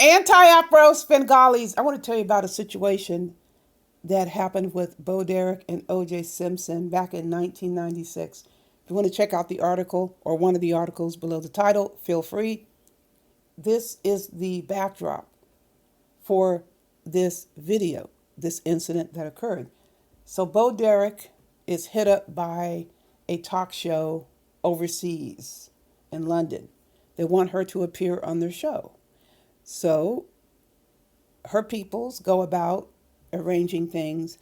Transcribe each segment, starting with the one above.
Anti-Afro Svengalis. I want to tell you about a situation that happened with Bo Derek and O.J. Simpson back in 1996. If you want to check out the article or one of the articles below the title, feel free. This is the backdrop for this video, this incident that occurred. So Bo Derek is hit up by a talk show overseas in London. They want her to appear on their show. So her peoples go about arranging things.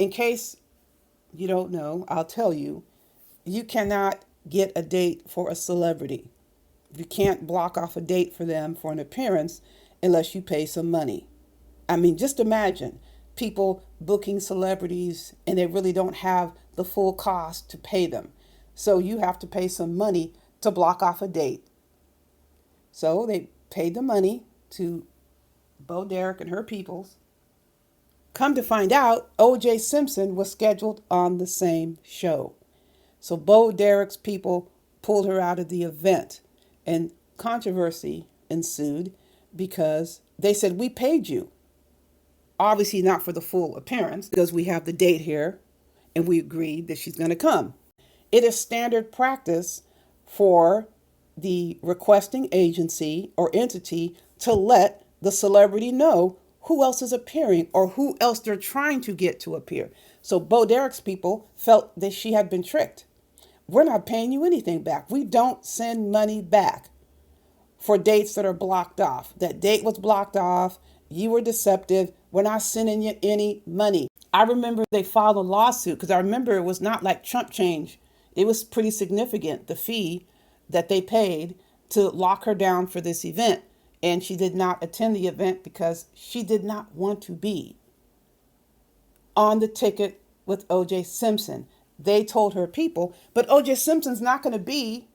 In case you don't know, I'll tell you, you cannot get a date for a celebrity. You can't block off a date for them for an appearance unless you pay some money. I mean, just imagine people booking celebrities and they really don't have the full cost to pay them. So you have to pay some money to block off a date. So they paid the money to Bo Derek and her peoples. Come to find out, O.J. Simpson was scheduled on the same show. So Bo Derek's people pulled her out of the event, and controversy ensued because they said, we paid you. Obviously not for the full appearance because we have the date here and we agreed that she's going to come. It is standard practice for the requesting agency or entity to let the celebrity know who else is appearing or who else they're trying to get to appear. So Bo Derek's people felt that she had been tricked. We're not paying you anything back. We don't send money back for dates that are blocked off. That date was blocked off. You were deceptive. We're not sending you any money. I remember they filed a lawsuit because I remember it was not like chump change. It was pretty significant, the fee that they paid to lock her down for this event. And she did not attend the event because she did not want to be on the ticket with O.J. Simpson. They told her people, but O.J. Simpson's not going to be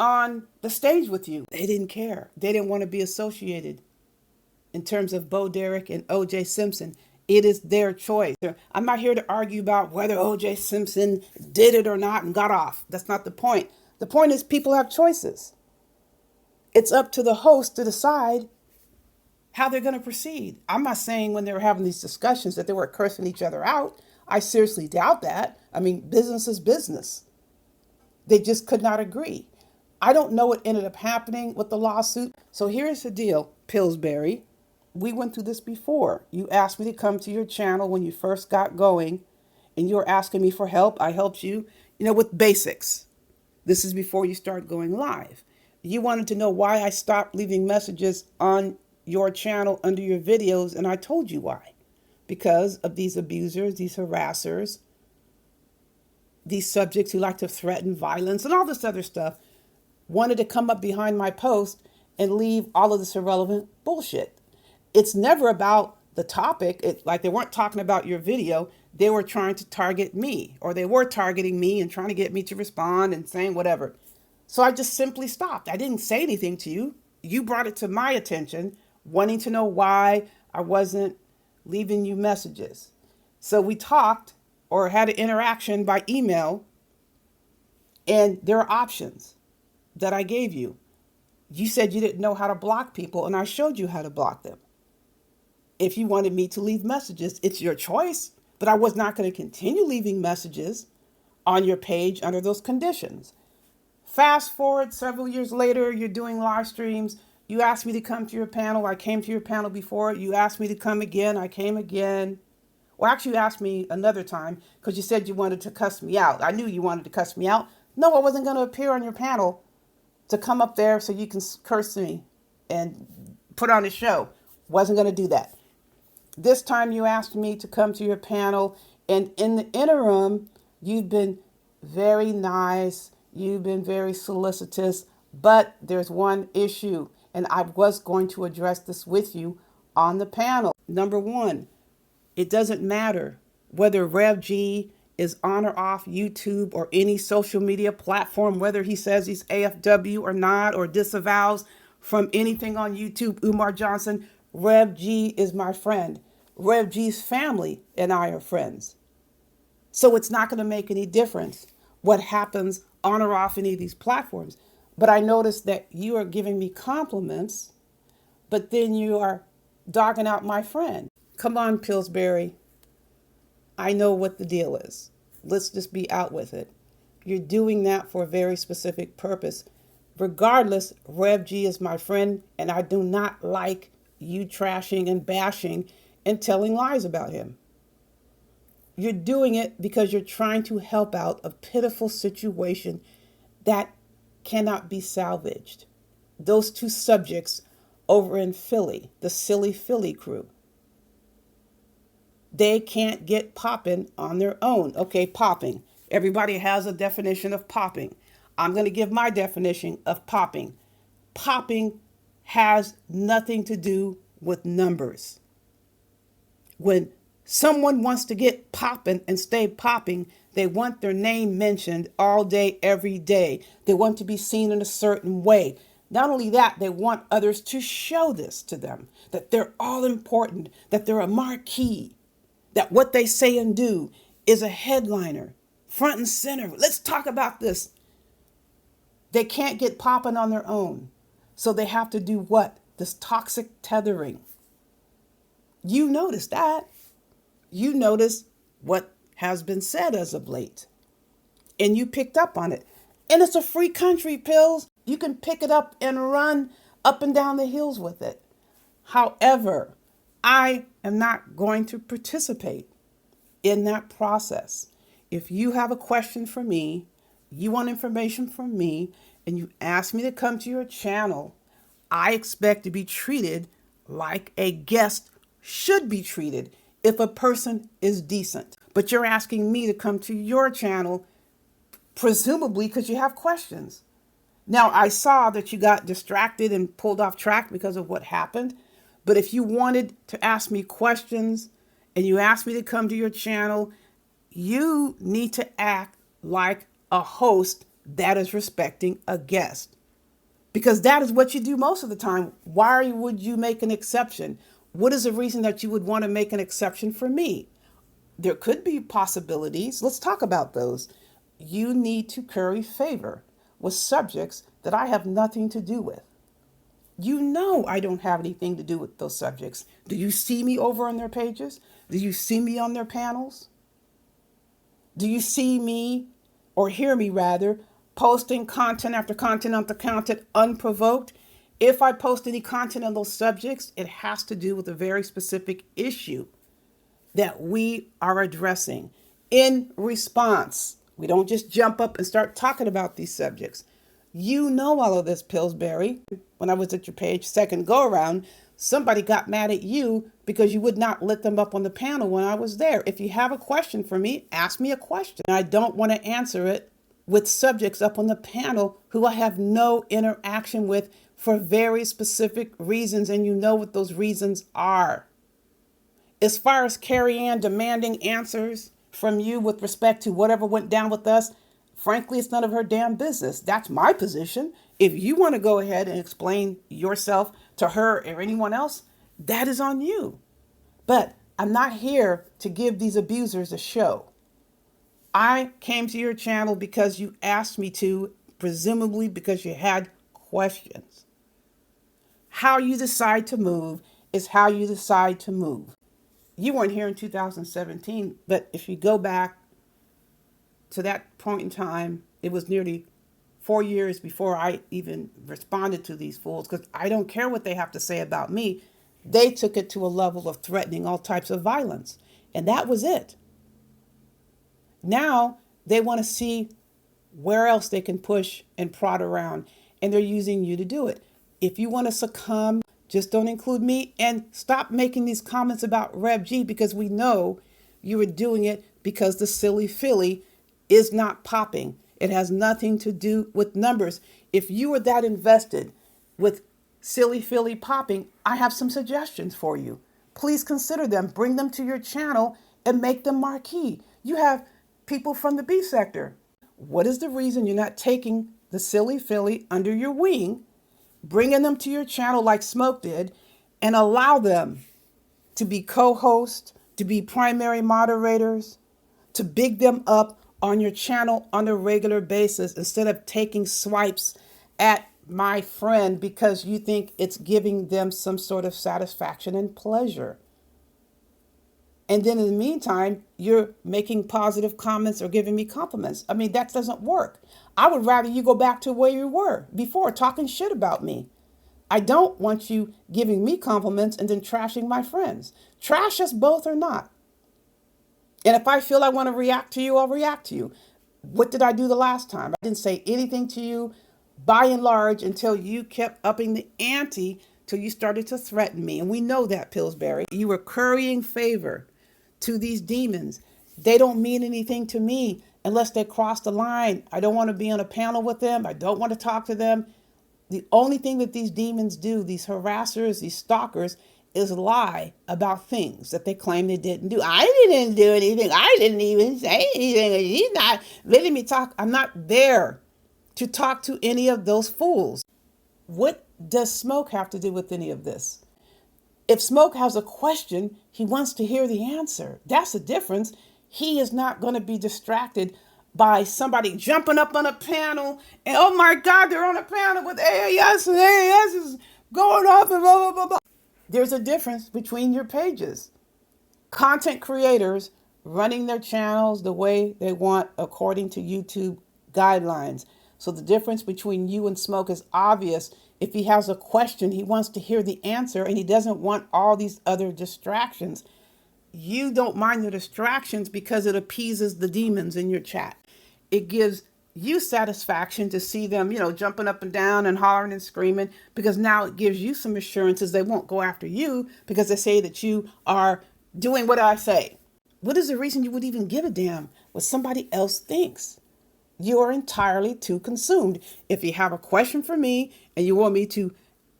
on the stage with you. They didn't care. They didn't want to be associated in terms of Bo Derek and O.J. Simpson. It is their choice. I'm not here to argue about whether O.J. Simpson did it or not and got off. That's not the point. The point is people have choices. It's up to the host to decide how they're going to proceed. I'm not saying when they were having these discussions that they were cursing each other out. I seriously doubt that. I mean, business is business. They just could not agree. I don't know what ended up happening with the lawsuit. So here's the deal, Pillsbury. We went through this before. You asked me to come to your channel when you first got going, and you were asking me for help. I helped you, with basics. This is before you start going live. You wanted to know why I stopped leaving messages on your channel under your videos, and I told you why. Because of these abusers, these harassers, these subjects who like to threaten violence and all this other stuff, wanted to come up behind my post and leave all of this irrelevant bullshit. It's never about the topic. Like they weren't talking about your video. They were trying to target me, or they were targeting me and trying to get me to respond and saying whatever. So I just simply stopped. I didn't say anything to you. You brought it to my attention, wanting to know why I wasn't leaving you messages. So we talked or had an interaction by email, and there are options that I gave you. You said you didn't know how to block people, and I showed you how to block them. If you wanted me to leave messages, it's your choice, but I was not going to continue leaving messages on your page under those conditions. Fast forward several years later, you're doing live streams. You asked me to come to your panel. I came to your panel before. You asked me to come again. I came again. Well, actually, you asked me another time because you said you wanted to cuss me out. I knew you wanted to cuss me out. No, I wasn't going to appear on your panel to come up there so you can curse me and put on a show. Wasn't going to do that. This time you asked me to come to your panel, and in the interim, you've been very nice. You've been very solicitous, but there's one issue, and I was going to address this with you on the panel. Number one, it doesn't matter whether Rev G is on or off YouTube or any social media platform, whether he says he's AFW or not, or disavows from anything on YouTube. Umar Johnson, Rev G is my friend. Rev G's family and I are friends. So it's not going to make any difference what happens on or off any of these platforms. But I noticed that you are giving me compliments but then you are dogging out my friend. Come on, Pillsbury. I know what the deal is. Let's just be out with it. You're doing that for a very specific purpose. Regardless, Rev G is my friend, and I do not like you trashing and bashing and telling lies about him. You're doing it because you're trying to help out a pitiful situation that cannot be salvaged. Those two subjects over in Philly, the silly Philly crew, they can't get popping on their own. Okay, popping. Everybody has a definition of popping. I'm going to give my definition of popping. Popping has nothing to do with numbers. When someone wants to get popping and stay popping, they want their name mentioned all day, every day. They want to be seen in a certain way. Not only that, they want others to show this to them, that they're all important, that they're a marquee, that what they say and do is a headliner, front and center. Let's talk about this. They can't get popping on their own. So they have to do what? This toxic tethering. You notice that. You notice what has been said as of late. And you picked up on it. And it's a free country, Pills. You can pick it up and run up and down the hills with it. However, I am not going to participate in that process. If you have a question for me, you want information from me, and you ask me to come to your channel, I expect to be treated like a guest should be treated if a person is decent. But you're asking me to come to your channel, presumably because you have questions. Now, I saw that you got distracted and pulled off track because of what happened. But if you wanted to ask me questions and you asked me to come to your channel, you need to act like a host that is respecting a guest. Because that is what you do most of the time. Why would you make an exception? What is the reason that you would want to make an exception for me? There could be possibilities. Let's talk about those. You need to curry favor with subjects that I have nothing to do with. You know I don't have anything to do with those subjects. Do you see me over on their pages? Do you see me on their panels? Do you see me, or hear me rather, posting content after content after content unprovoked? If I post any content on those subjects, it has to do with a very specific issue that we are addressing in response. We don't just jump up and start talking about these subjects. You know all of this, Pillsbury. When I was at your page second go around, somebody got mad at you because you would not let them up on the panel when I was there. If you have a question for me, ask me a question. I don't want to answer it with subjects up on the panel who I have no interaction with for very specific reasons, and you know what those reasons are. As far as Carrie Ann demanding answers from you with respect to whatever went down with us, frankly, it's none of her damn business. That's my position. If you want to go ahead and explain yourself to her or anyone else, that is on you. But I'm not here to give these abusers a show. I came to your channel because you asked me to, presumably because you had questions. How you decide to move is how you decide to move. You weren't here in 2017, but if you go back to that point in time, it was nearly 4 years before I even responded to these fools, because I don't care what they have to say about me. They took it to a level of threatening all types of violence, and that was it. Now they want to see where else they can push and prod around, and they're using you to do it. If you want to succumb, just don't include me, and stop making these comments about Rev G, because we know you were doing it because the silly Philly is not popping. It has nothing to do with numbers. If you were that invested with silly Philly popping, I have some suggestions for you. Please consider them. Bring them to your channel and make them marquee. You have people from the B sector. What is the reason you're not taking the silly Philly under your wing, bringing them to your channel like Smoke did, and allow them to be co-hosts, to be primary moderators, to big them up on your channel on a regular basis instead of taking swipes at my friend because you think it's giving them some sort of satisfaction and pleasure. And then in the meantime, you're making positive comments or giving me compliments. I mean, that doesn't work. I would rather you go back to where you were before, talking shit about me. I don't want you giving me compliments and then trashing my friends. Trash us both or not. And if I feel I want to react to you, I'll react to you. What did I do the last time? I didn't say anything to you by and large until you kept upping the ante, till you started to threaten me. And we know that, Pillsbury. You were currying favor to these demons. They don't mean anything to me unless they cross the line. I don't want to be on a panel with them. I don't want to talk to them. The only thing that these demons do, these harassers, these stalkers, is lie about things that they claim they didn't do. I didn't do anything. I didn't even say anything. He's not letting me talk. I'm not there to talk to any of those fools. What does Smoke have to do with any of this? If Smoke has a question, he wants to hear the answer. That's the difference. He is not going to be distracted by somebody jumping up on a panel and, oh my God, they're on a panel with AAS and AAS is going off and blah, blah, blah, blah. There's a difference between your pages. Content creators running their channels the way they want according to YouTube guidelines. So the difference between you and Smoke is obvious. If he has a question, he wants to hear the answer and he doesn't want all these other distractions. You don't mind the distractions because it appeases the demons in your chat. It gives you satisfaction to see them, jumping up and down and hollering and screaming, because now it gives you some assurances they won't go after you because they say that you are doing what I say. What is the reason you would even give a damn what somebody else thinks? You are entirely too consumed. If you have a question for me and you want me to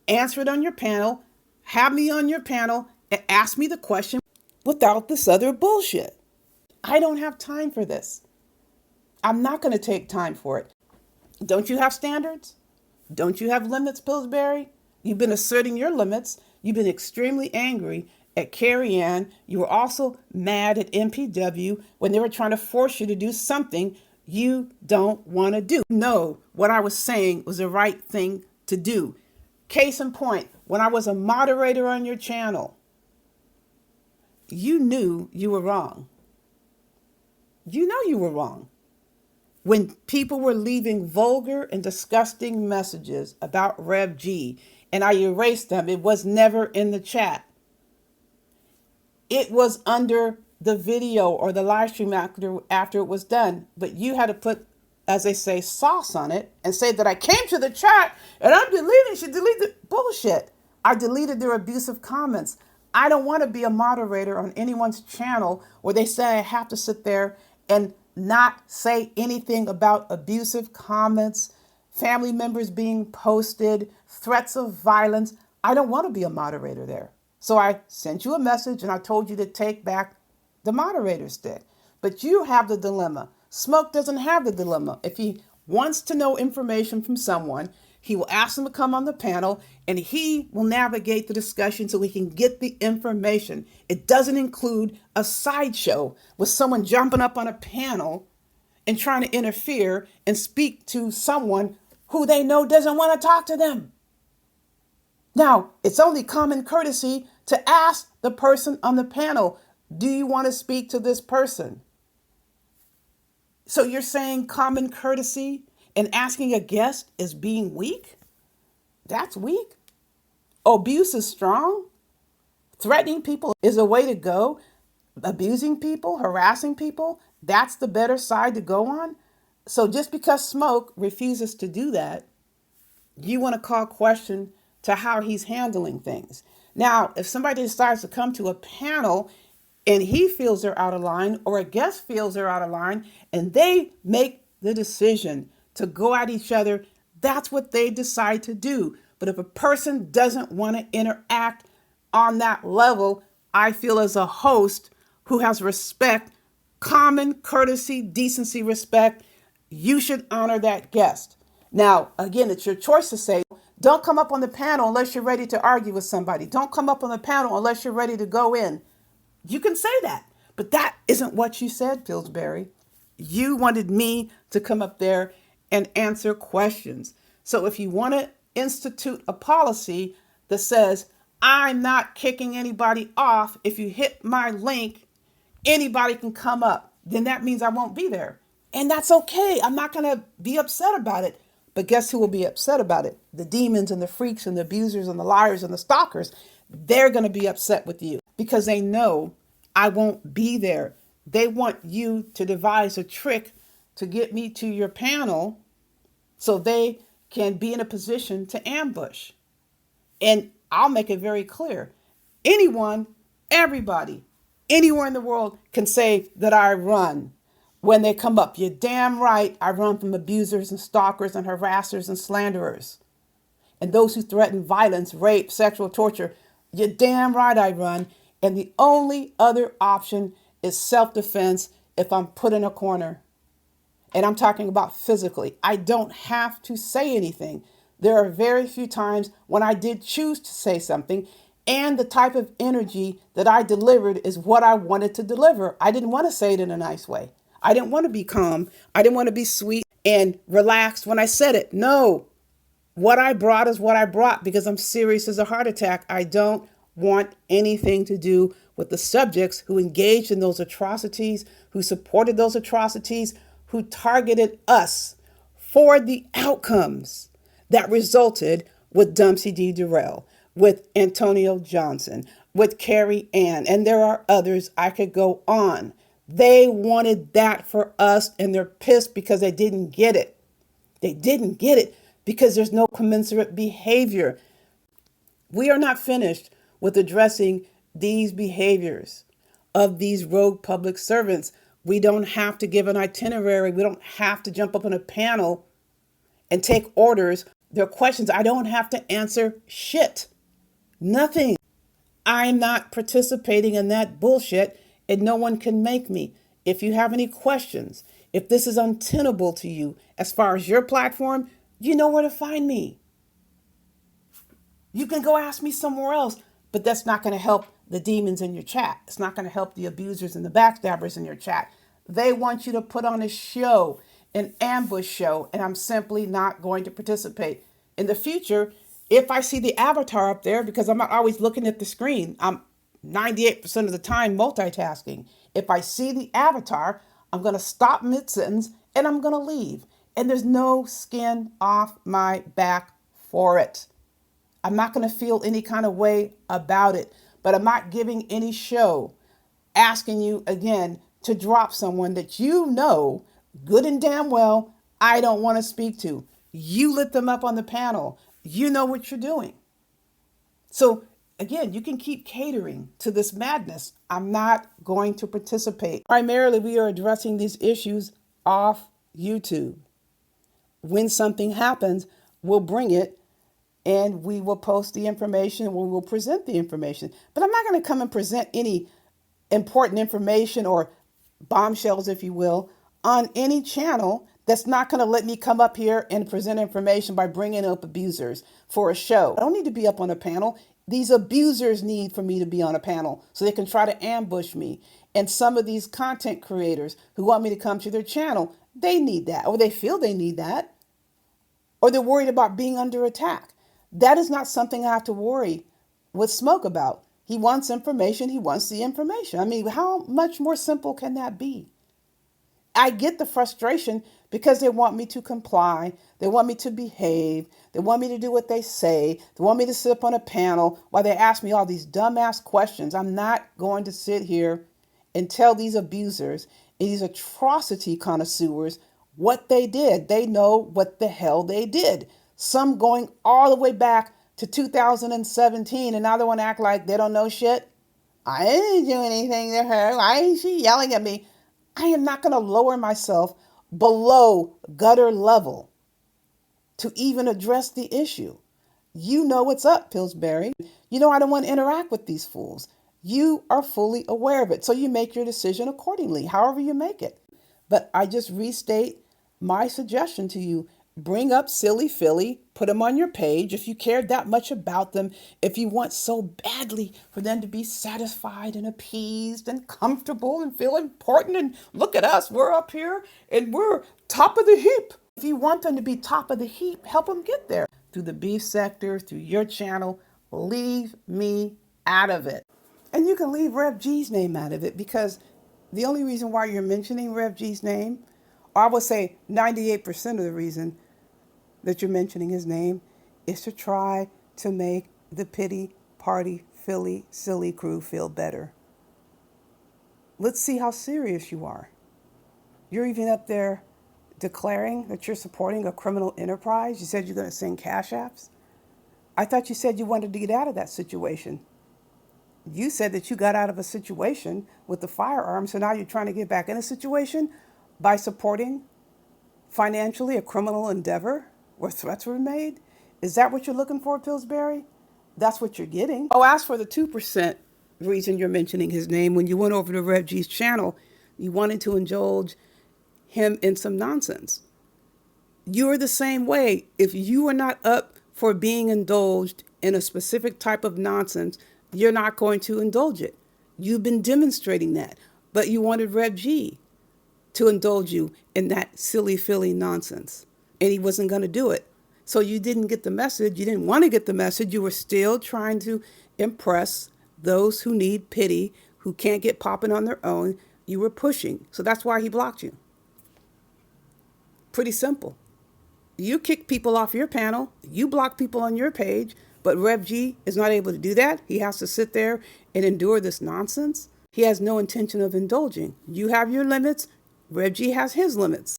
answer it on your panel, have me on your panel and ask me the question without this other bullshit. I don't have time for this. I'm not going to take time for it. Don't you have standards? Don't you have limits, Pillsbury? You've been asserting your limits. You've been extremely angry at Carrie Ann. You were also mad at MPW when they were trying to force you to do something you don't want to do. No, what I was saying was the right thing to do. Case in point, when I was a moderator on your channel, you knew you were wrong. You know you were wrong. When people were leaving vulgar and disgusting messages about Rev G and I erased them, it was never in the chat. It was under the video or the live stream after it was done. But you had to put, as they say, sauce on it and say that I came to the chat and I'm deleting. She deleted bullshit. I deleted their abusive comments. I don't want to be a moderator on anyone's channel where they say I have to sit there and not say anything about abusive comments, family members being posted, threats of violence. I don't want to be a moderator there. So I sent you a message and I told you to take back the moderator stick. But you have the dilemma. Smoke doesn't have the dilemma. If he wants to know information from someone, he will ask them to come on the panel and he will navigate the discussion so he can get the information. It doesn't include a sideshow with someone jumping up on a panel and trying to interfere and speak to someone who they know doesn't want to talk to them. Now, it's only common courtesy to ask the person on the panel, do you want to speak to this person? So you're saying common courtesy and asking a guest is being weak? That's weak. Abuse is strong. Threatening people is a way to go. Abusing people, harassing people, that's the better side to go on. So just because Smoke refuses to do that, you want to call question to how he's handling things. Now, if somebody decides to come to a panel and he feels they're out of line or a guest feels they're out of line and they make the decision to go at each other, that's what they decide to do. But if a person doesn't want to interact on that level, I feel as a host who has respect, common courtesy, decency, respect, you should honor that guest. Now, again, it's your choice to say, don't come up on the panel unless you're ready to argue with somebody. Don't come up on the panel unless you're ready to go in. You can say that, but that isn't what you said, Pillsbury. You wanted me to come up there and answer questions. So if you want to institute a policy that says, I'm not kicking anybody off. If you hit my link, anybody can come up. Then that means I won't be there. And that's okay. I'm not going to be upset about it. But guess who will be upset about it? The demons and the freaks and the abusers and the liars and the stalkers. They're going to be upset with you because they know I won't be there. They want you to devise a trick to get me to your panel so they can be in a position to ambush. And I'll make it very clear. Anyone, everybody, anywhere in the world can say that I run when they come up. You're damn right I run from abusers and stalkers and harassers and slanderers. And those who threaten violence, rape, sexual torture. You're damn right I run. And the only other option is self-defense if I'm put in a corner. And I'm talking about physically. I don't have to say anything. There are very few times when I did choose to say something, and the type of energy that I delivered is what I wanted to deliver. I didn't want to say it in a nice way. I didn't want to be calm. I didn't want to be sweet and relaxed when I said it. No, what I brought is what I brought because I'm serious as a heart attack. I don't want anything to do with the subjects who engaged in those atrocities, who supported those atrocities, who targeted us for the outcomes that resulted with Dumpsy D. Durrell, with Antonio Johnson, with Carrie Ann, and there are others. I could go on. They wanted that for us, and they're pissed because they didn't get it. They didn't get it because there's no commensurate behavior. We are not finished with addressing these behaviors of these rogue public servants. We don't have to give an itinerary. We don't have to jump up on a panel and take orders. There are questions. I don't have to answer shit. Nothing. I'm not participating in that bullshit, and no one can make me. If you have any questions, if this is untenable to you as far as your platform, you know where to find me. You can go ask me somewhere else, but that's not going to help the demons in your chat. It's not going to help the abusers and the backstabbers in your chat. They want you to put on a show, an ambush show, and I'm simply not going to participate. In the future, if I see the avatar up there, because I'm not always looking at the screen, I'm 98% of the time multitasking. If I see the avatar, I'm going to stop mid-sentence and I'm going to leave. And there's no skin off my back for it. I'm not going to feel any kind of way about it, but I'm not giving any show asking you again to drop someone that you know good and damn well I don't want to speak to. You lit them up on the panel. You know what you're doing. So again, you can keep catering to this madness. I'm not going to participate. Primarily, we are addressing these issues off YouTube. When something happens, we'll bring it and we will post the information. We will present the information. But I'm not going to come and present any important information or bombshells, if you will, on any channel that's not going to let me come up here and present information by bringing up abusers for a show. I don't need to be up on a panel. These abusers need for me to be on a panel so they can try to ambush me. And some of these content creators who want me to come to their channel, they need that, or they feel they need that, or they're worried about being under attack. That is not something I have to worry with Smoke about. He wants information. He wants the information. I mean, how much more simple can that be? I get the frustration because they want me to comply. They want me to behave. They want me to do what they say. They want me to sit up on a panel while they ask me all these dumbass questions. I'm not going to sit here and tell these abusers and these atrocity connoisseurs what they did. They know what the hell they did. Some going all the way back to 2017, and now they want to act like they don't know shit. I didn't do anything to her. Why is she yelling at me? I am not going to lower myself below gutter level to even address the issue. You know what's up, Pillsbury. You know I don't want to interact with these fools. You are fully aware of it, so you make your decision accordingly, however you make it. But I just restate my suggestion to you. Bring up Silly Philly, put them on your page if you care that much about them, if you want so badly for them to be satisfied and appeased and comfortable and feel important and look at us, we're up here and we're top of the heap. If you want them to be top of the heap, help them get there through the beef sector, through your channel. Leave me out of it. And you can leave Rev G's name out of it, because the only reason why you're mentioning Rev G's name, or I would say 98% of the reason that you're mentioning his name, is to try to make the pity party Philly silly crew feel better. Let's see how serious you are. You're even up there declaring that you're supporting a criminal enterprise. You said you're going to send cash apps. I thought you said you wanted to get out of that situation. You said that you got out of a situation with the firearm, so now you're trying to get back in a situation by supporting financially a criminal endeavor where threats were made. Is that what you're looking for, Pillsbury? That's what you're getting. Oh, as for the 2% reason you're mentioning his name, when you went over to Rev G's channel, you wanted to indulge him in some nonsense. You're the same way. If you are not up for being indulged in a specific type of nonsense, you're not going to indulge it. You've been demonstrating that. But you wanted Rev G to indulge you in that silly Philly nonsense. And he wasn't going to do it. So you didn't get the message. You didn't want to get the message. You were still trying to impress those who need pity, who can't get popping on their own. You were pushing. So that's why he blocked you. Pretty simple. You kick people off your panel. You block people on your page. But Rev G is not able to do that. He has to sit there and endure this nonsense. He has no intention of indulging. You have your limits. Rev G has his limits.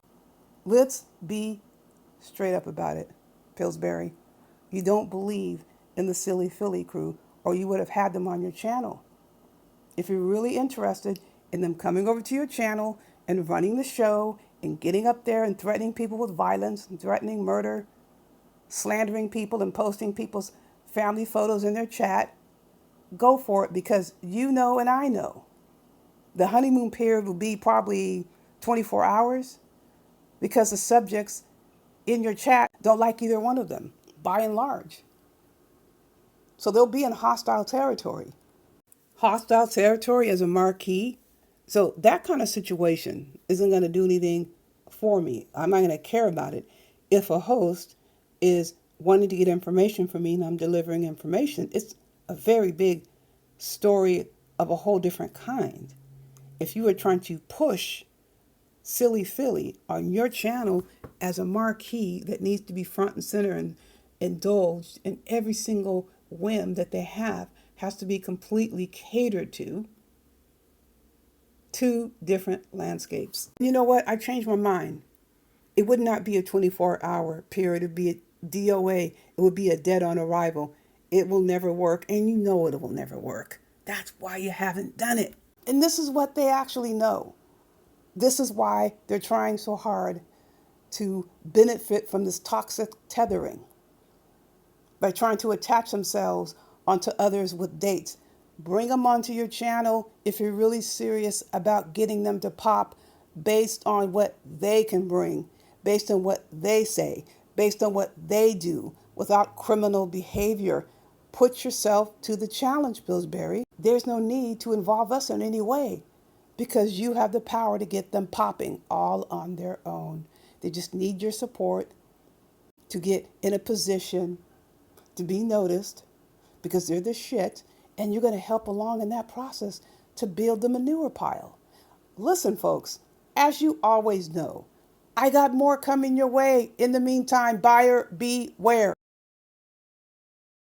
Let's be straight up about it, Pillsbury. You don't believe in the silly Philly crew, or you would have had them on your channel. If you're really interested in them coming over to your channel and running the show and getting up there and threatening people with violence and threatening murder, slandering people and posting people's family photos in their chat, go for it, because you know and I know the honeymoon period will be probably 24 hours, because the subjects in your chat don't like either one of them, by and large. So they'll be in hostile territory. Hostile territory as a marquee. So that kind of situation isn't going to do anything for me. I'm not going to care about it. If a host is wanting to get information from me and I'm delivering information, it's a very big story of a whole different kind. If you are trying to push silly Philly on your channel as a marquee that needs to be front and center and indulged in every single whim that they have, has to be completely catered to, two different landscapes. You know what? I changed my mind. It would not be a 24-hour period. It would be a DOA. It would be a dead on arrival. It will never work, and you know it will never work. That's why you haven't done it. And this is what they actually know. This is why they're trying so hard to benefit from this toxic tethering by trying to attach themselves onto others with dates. Bring them onto your channel if you're really serious about getting them to pop based on what they can bring, based on what they say, based on what they do, without criminal behavior. Put yourself to the challenge, Pillsbury. There's no need to involve us in any way, because you have the power to get them popping all on their own. They just need your support to get in a position to be noticed, because they're the shit, and you're going to help along in that process to build the manure pile. Listen, folks, as you always know, I got more coming your way. In the meantime, buyer beware.